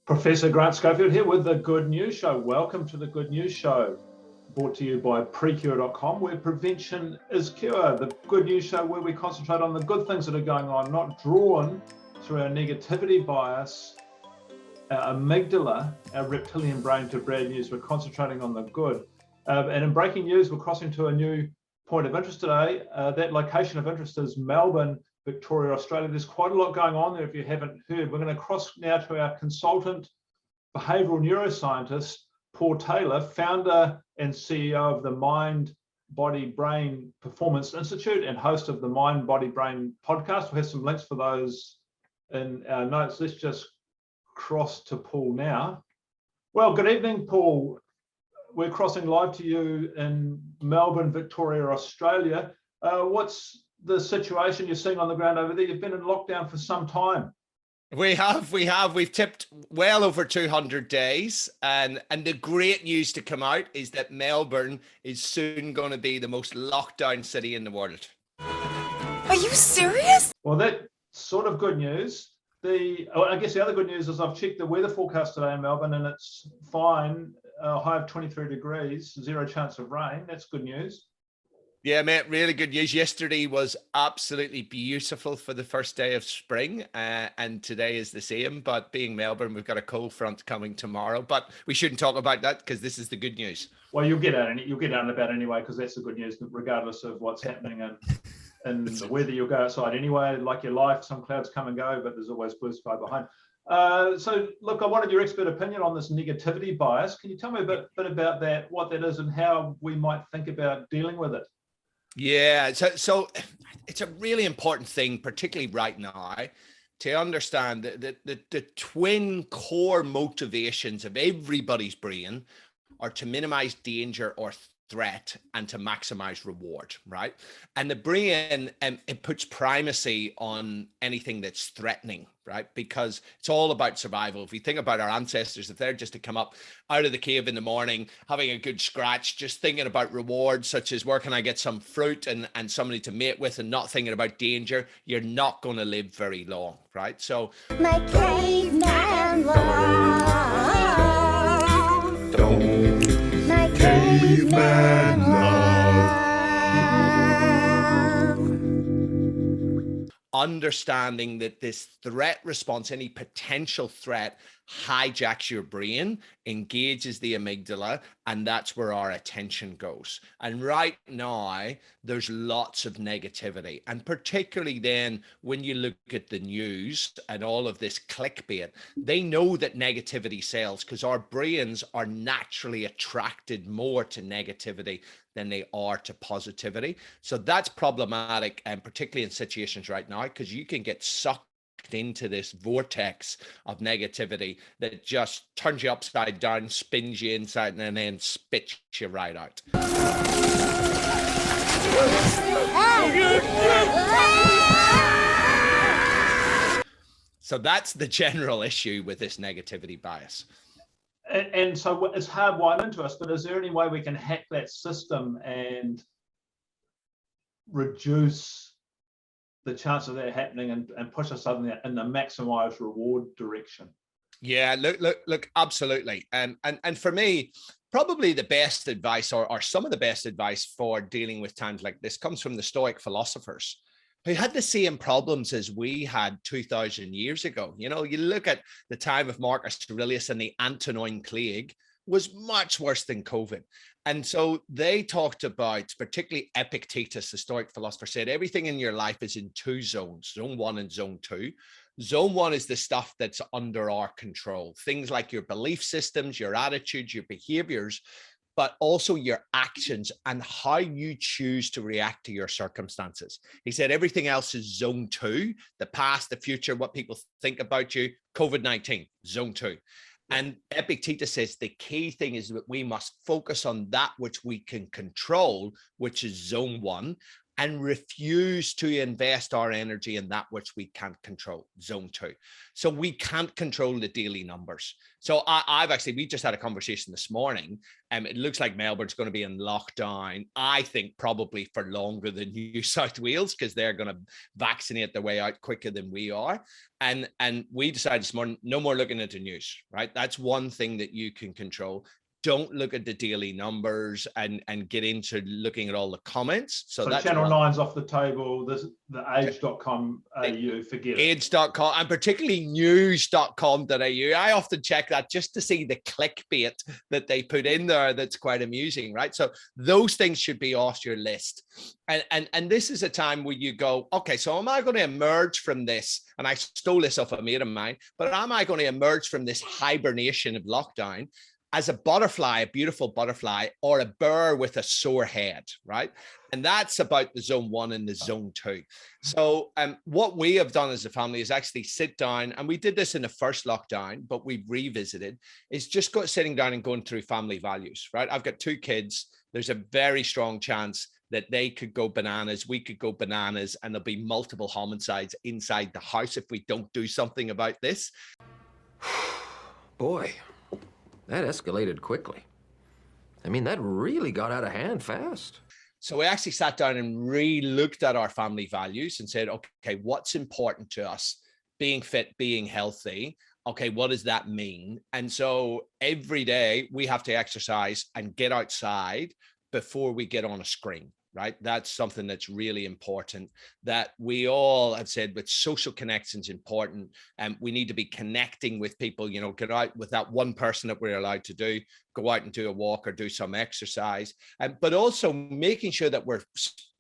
Professor Grant Schofield here with the Good News Show. Welcome to the Good News Show, brought to you by PreKure.com, where prevention is cure. The Good News Show where we concentrate on the good things that are going on, not drawn through our negativity bias, our amygdala, our reptilian brain to bad news. We're concentrating on the good. And in breaking news, we're crossing to a new point of interest today. That location of interest is Melbourne, Victoria, Australia. There's quite a lot going on there if you haven't heard. We're going to cross now to our consultant behavioral neuroscientist, Paul Taylor, founder and CEO of the Mind, Body, Brain Performance Institute and host of the Mind, Body, Brain podcast. We'll have some links for those in our notes. Let's just cross to Paul now. Well, good evening, Paul. We're crossing live to you in Melbourne, Victoria, Australia. What's the situation you're seeing on the ground over there? You've been in lockdown for some time. We've tipped well over 200 days, and the great news to come out is that Melbourne is soon going to be the most locked down city in the world. Are you serious? Well, that's sort of good news. I guess the other good news is I've checked the weather forecast today in Melbourne and it's fine. High of 23 degrees, zero chance of rain. That's good news. Yeah, mate, really good news. Yesterday was absolutely beautiful for the first day of spring, and today is the same. But being Melbourne, we've got a cold front coming tomorrow, but we shouldn't talk about that because this is the good news. Well, you'll get out and about anyway, because that's the good news, regardless of what's happening and the weather. You'll go outside anyway, like your life. Some clouds come and go, but there's always blue sky behind. So, look, I wanted your expert opinion on this negativity bias. Can you tell me a bit about that, what that is, and how we might think about dealing with it? Yeah, so it's a really important thing, particularly right now, to understand that the twin core motivations of everybody's brain are to minimize danger or threat and to maximize reward, right? And the brain, it puts primacy on anything that's threatening, right? Because it's all about survival. If we think about our ancestors, if they're just to come up out of the cave in the morning, having a good scratch, just thinking about rewards, such as where can I get some fruit and somebody to mate with, and not thinking about danger, you're not going to live very long, right? So my caveman love. My caveman love. Understanding that this threat response, any potential threat, hijacks your brain, engages the amygdala, and that's where our attention goes. And right now, there's lots of negativity. And particularly then, when you look at the news and all of this clickbait, they know that negativity sells because our brains are naturally attracted more to negativity than they are to positivity. So that's problematic, and particularly in situations right now, because you can get sucked into this vortex of negativity that just turns you upside down, spins you inside, and then spits you right out. So that's the general issue with this negativity bias. And so it's hardwired into us, but is there any way we can hack that system and reduce the chance of that happening and push us in the maximized reward direction? Yeah, look, absolutely. And for me, probably the best advice or some of the best advice for dealing with times like this comes from the Stoic philosophers, who had the same problems as we had 2,000 years ago. You know, you look at the time of Marcus Aurelius, and the Antonine Plague was much worse than COVID. And so they talked about, particularly Epictetus, the Stoic philosopher, said everything in your life is in two zones, zone 1 and zone 2. Zone 1 is the stuff that's under our control, things like your belief systems, your attitudes, your behaviors, but also your actions and how you choose to react to your circumstances. He said everything else is zone 2, the past, the future, what people think about you. COVID-19, zone 2. And Epictetus says the key thing is that we must focus on that which we can control, which is zone 1, and refuse to invest our energy in that which we can't control, zone 2. So we can't control the daily numbers. So we just had a conversation this morning, and it looks like Melbourne's going to be in lockdown, I think probably for longer than New South Wales, because they're going to vaccinate their way out quicker than we are. And we decided this morning, no more looking at the news, right? That's one thing that you can control. Don't look at the daily numbers and get into looking at all the comments. So that's Channel 9's off the table, the age.com.au, forget it. Age.com, and particularly news.com.au. I often check that just to see the clickbait that they put in there. That's quite amusing, right? So those things should be off your list. And this is a time where you go, okay, so am I going to emerge from this? And I stole this off a mate of mine, but am I going to emerge from this hibernation of lockdown as a butterfly, a beautiful butterfly, or a bird with a sore head, right? And that's about the zone 1 and the zone 2. So what we have done as a family is actually sit down, and we did this in the first lockdown, but we've revisited, is just sitting down and going through family values, right? I've got 2 kids. There's a very strong chance that they could go bananas, we could go bananas, and there'll be multiple homicides inside the house if we don't do something about this. Boy, that escalated quickly. I mean, that really got out of hand fast. So we actually sat down and re-looked at our family values and said, okay, what's important to us? Being fit, being healthy. Okay, what does that mean? And so every day we have to exercise and get outside before we get on a screen. Right? That's something that's really important, that we all have said, but social connection's important, and we need to be connecting with people, get out with that one person that we're allowed to do, go out and do a walk or do some exercise, but also making sure that we're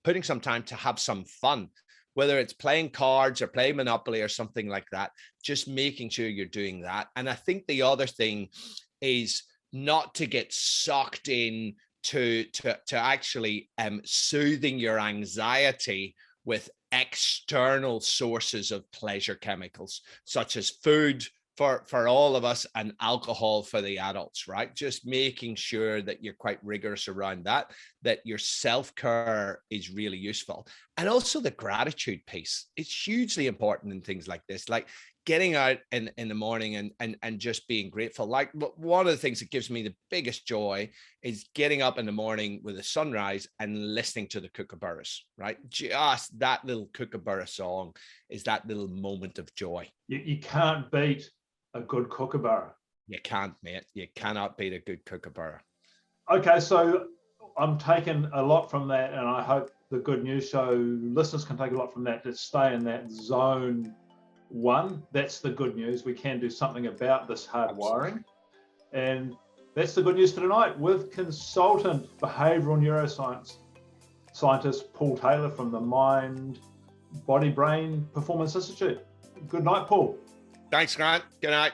putting some time to have some fun, whether it's playing cards or playing Monopoly or something like that, just making sure you're doing that. And I think the other thing is not to get sucked in to actually soothing your anxiety with external sources of pleasure chemicals, such as food for all of us and alcohol for the adults, right? Just making sure that you're quite rigorous around that your self-care is really useful. And also the gratitude piece. It's hugely important in things like this, like getting out in the morning and just being grateful. Like one of the things that gives me the biggest joy is getting up in the morning with the sunrise and listening to the kookaburras, right? Just that little kookaburra song is that little moment of joy. You can't beat a good kookaburra. You can't, mate. You cannot beat a good kookaburra. Okay, so I'm taking a lot from that, and I hope the Good News Show listeners can take a lot from that, to stay in that zone 1. That's the good news. We can do something about this hard wiring. And that's the good news for tonight with consultant behavioral neuroscience scientist Paul Taylor from the Mind, Body, Brain Performance Institute. Good night, Paul. Thanks, Grant. Good night.